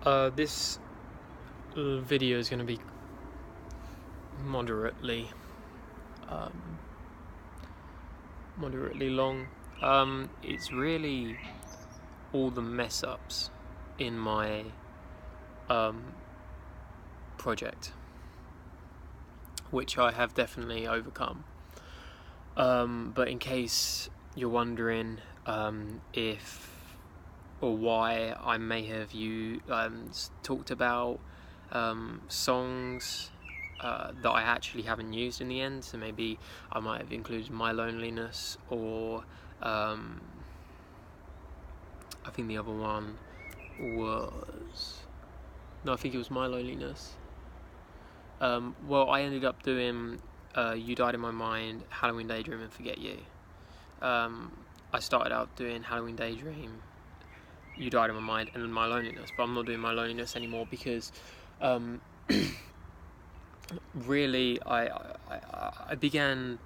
This video is going to be moderately um, moderately long. It's really all the mess ups in my project, which I have definitely overcome. But in case you're wondering if or why I may have talked about songs that I actually haven't used in the end, so maybe I might have included My Loneliness, or I think the other one was, no, I think it was My Loneliness. Well, I ended up doing You Died in My Mind, Halloween Daydream, and Forget You. I started out doing Halloween Daydream, You Died in My Mind, and My Loneliness, but I'm not doing My Loneliness anymore because really I began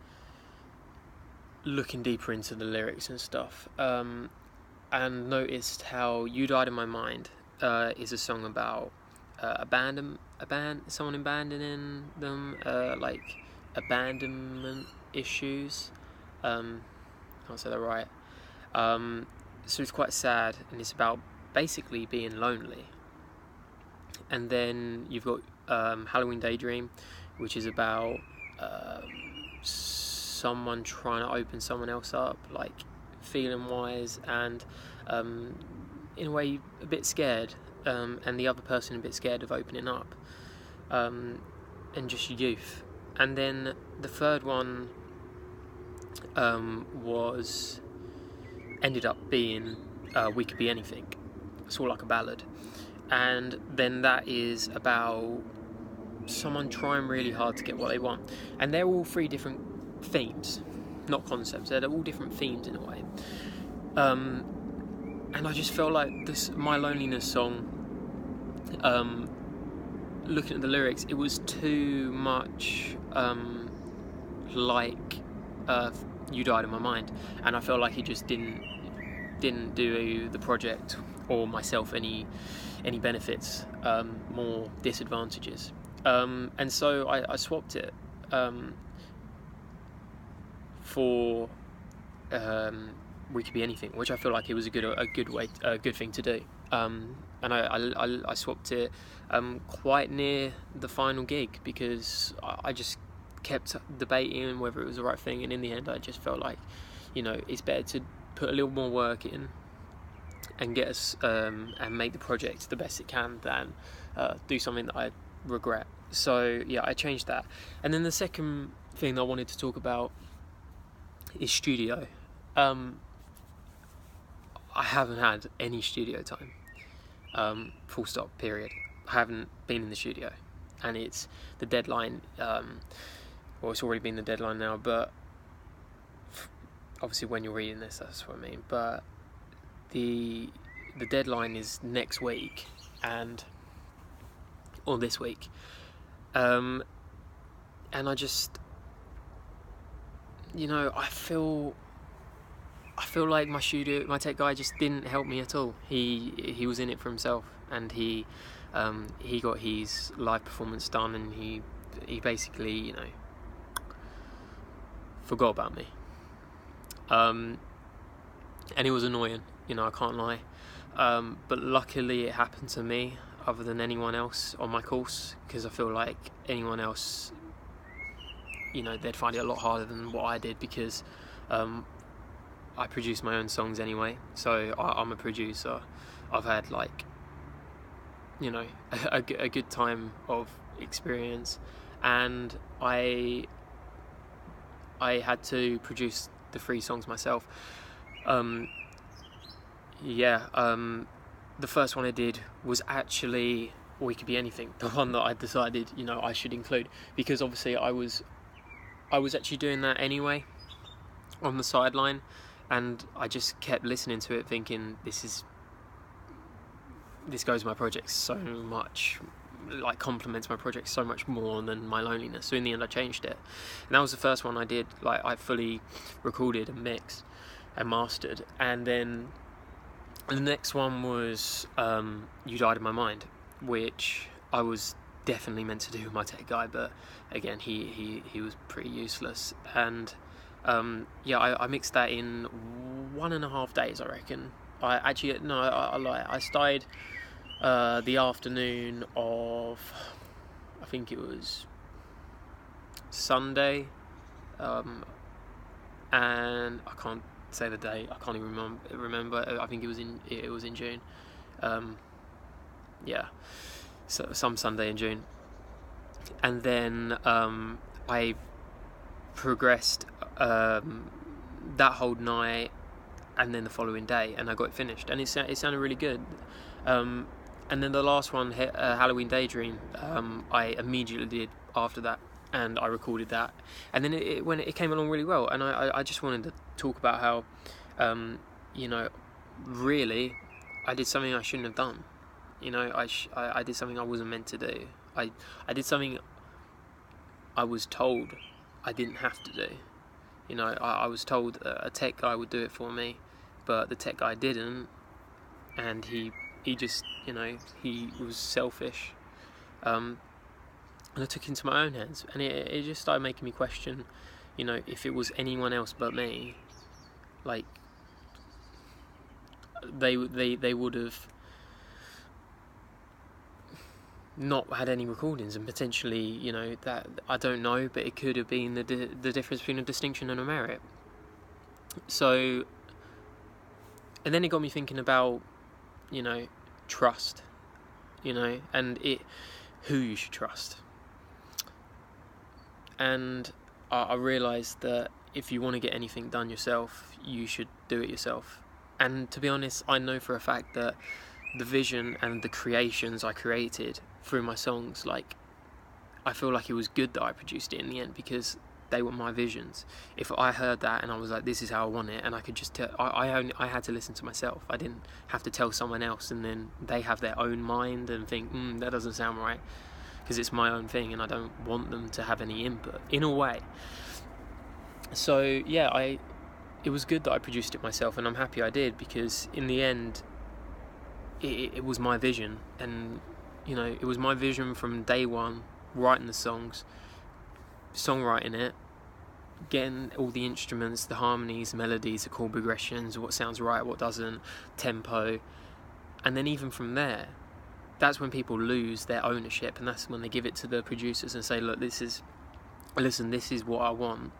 looking deeper into the lyrics and stuff, and noticed how You Died in My Mind is a song about someone abandoning them, like abandonment issues. Can't say that right. So it's quite sad, and it's about basically being lonely. And then you've got Halloween Daydream, which is about someone trying to open someone else up, like feeling wise, and in a way a bit scared, and the other person a bit scared of opening up, and just youth. And then the third one ended up being We Could Be Anything. It's all like a ballad. And then that is about someone trying really hard to get what they want. And they're all three different themes, not concepts. They're all different themes in a way. And I just felt like this My Loneliness song, looking at the lyrics, it was too much like You Died in My Mind, and I felt like it just didn't do the project or myself any benefits, more disadvantages. And so I swapped it for We Could Be Anything, which I feel like it was a good thing to do. And I swapped it quite near the final gig, because I just kept debating whether it was the right thing, and in the end I just felt like, it's better to put a little more work in and get us and make the project the best it can than do something that I regret. So yeah, I changed that. And then the second thing I wanted to talk about is studio. I haven't had any studio time, full stop, period. I haven't been in the studio, and it's the deadline, well, it's already been the deadline now, but obviously when you're reading this, that's what I mean, but the deadline is next week, or this week, and I just, I feel like my tech guy just didn't help me at all. He was in it for himself, and he got his live performance done, and he basically, forgot about me. And it was annoying, I can't lie. But luckily it happened to me other than anyone else on my course, because I feel like anyone else, they'd find it a lot harder than what I did, because I produce my own songs anyway, so I'm a producer. I've had a good time of experience, and I had to produce the 3 songs myself. The first one I did was actually We Could Be Anything, the one that I decided I should include, because obviously I was actually doing that anyway on the sideline, and I just kept listening to it thinking, this goes my project so much, complements my project so much more than My Loneliness. So in the end I changed it, and that was the first one I did, I fully recorded and mixed and mastered. And then The next one was You Died in My Mind, which I was definitely meant to do with my tech guy, but again, he was pretty useless. And I mixed that in 1.5 days, I reckon. I lie. I started the afternoon of, I think it was Sunday, and I can't say the date. I can't even remember. I think it was in June. So some Sunday in June, and then I progressed that whole night, and then the following day, and I got it finished, and it sounded really good. And then the last one, Halloween Daydream, I immediately did after that, and I recorded that, and then it came along really well, and I just wanted to talk about how, really, I did something I shouldn't have done. I did something I wasn't meant to do. I did something I was told I didn't have to do. I was told a tech guy would do it for me, but the tech guy didn't, and he just, he was selfish. And I took it into my own hands, and it just started making me question, if it was anyone else but me, like, they would have not had any recordings, and potentially, that, I don't know, but it could have been the difference between a distinction and a merit. So, and then it got me thinking about, trust, and who you should trust. And I realised that if you want to get anything done yourself, you should do it yourself. And to be honest, I know for a fact that the vision and the creations I created through my songs, like, I feel like it was good that I produced it in the end, because they were my visions. If I heard that and I was like, this is how I want it, and I could just tell, I had to listen to myself. I didn't have to tell someone else, and then they have their own mind and think, that doesn't sound right, because it's my own thing, and I don't want them to have any input, in a way. So yeah, it was good that I produced it myself, and I'm happy I did, because in the end, it was my vision, and it was my vision from day one, writing the songs, songwriting it, getting all the instruments, the harmonies, melodies, the chord progressions, what sounds right, what doesn't, tempo, and then even from there, that's when people lose their ownership, and that's when they give it to the producers and say, look, this is what I want.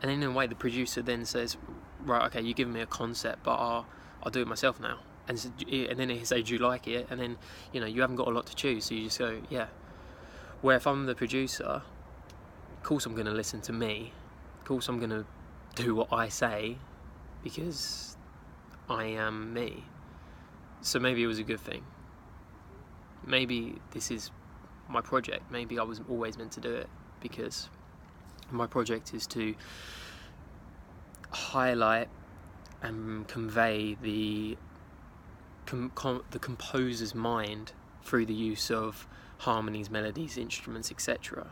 And in a way, the producer then says, right, okay, you give me a concept, but I'll do it myself now. And then they say, do you like it? And then, you haven't got a lot to choose, so you just go, yeah. Where if I'm the producer, of course I'm going to listen to me. Of course I'm going to do what I say, because I am me. So maybe it was a good thing. Maybe this is my project. Maybe I was always meant to do it, because my project is to highlight and convey the composer's mind through the use of harmonies, melodies, instruments, etc.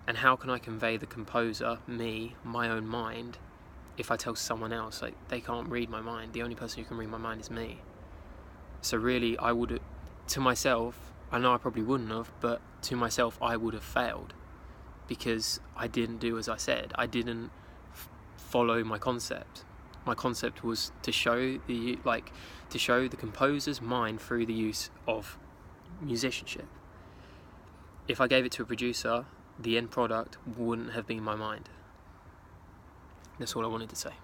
And how can I convey the composer, me, my own mind, if I tell someone else, like, they can't read my mind? The only person who can read my mind is me. So really, I would, to myself, I know I probably wouldn't have, but to myself, I would have failed, because I didn't do as I said. I didn't follow my concept. My concept was to show the composer's mind through the use of musicianship. If I gave it to a producer, the end product wouldn't have been my mind. That's all I wanted to say.